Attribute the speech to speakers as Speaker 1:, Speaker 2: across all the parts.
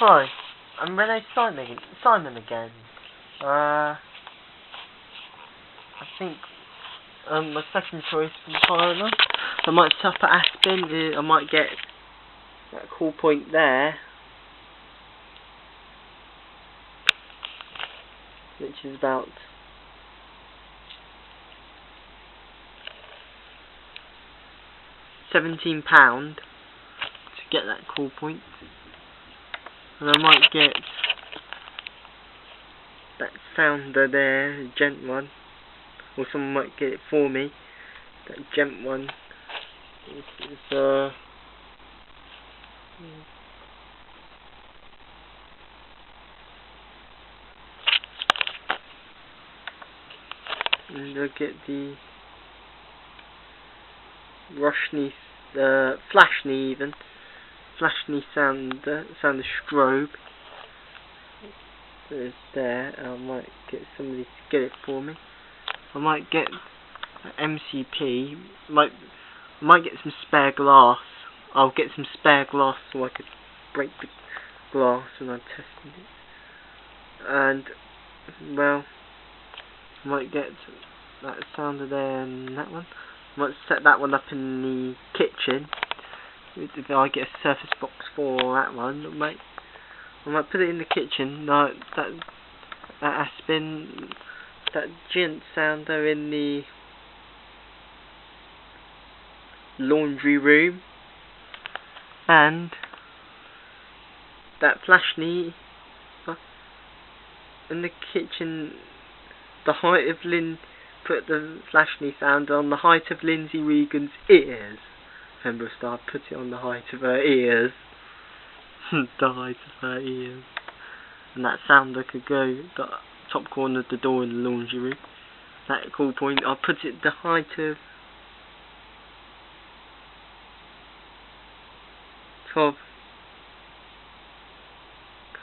Speaker 1: Hi, I'm Renee Simon again. I think my second choice from Tyler. I might stop at Aspen. I might get that cool point there, which is about £17 to get that cool point. And I might get that sounder there, gent one, or someone might get it for me. That gent one is and I'll get the Roshni, Flashni even. Flashni sounder strobe. There's there. I might get somebody to get it for me. I might get MCP. I might get some spare glass. I'll get some spare glass so I could break the glass when I'm testing it. And well, I might get that sounder there and that one. I might set that one up in the kitchen. If I get a surface box for that one, I might put it in the kitchen. No, that Aspen, that gent sounder in the laundry room, and that Flashni in the kitchen. The height of put the Flashni sounder on the height of Lindsay Regan's ears. Remember, I put it on the height of her ears. The height of her ears. And that sounder could go the top corner of the door in the laundry room. That cool point, I'll put it the height of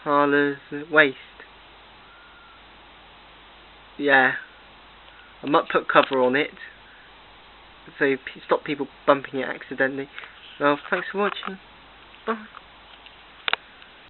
Speaker 1: Carla's waist. Yeah. I might put cover on it, so stop people bumping it accidentally. Well, thanks for watching. Bye.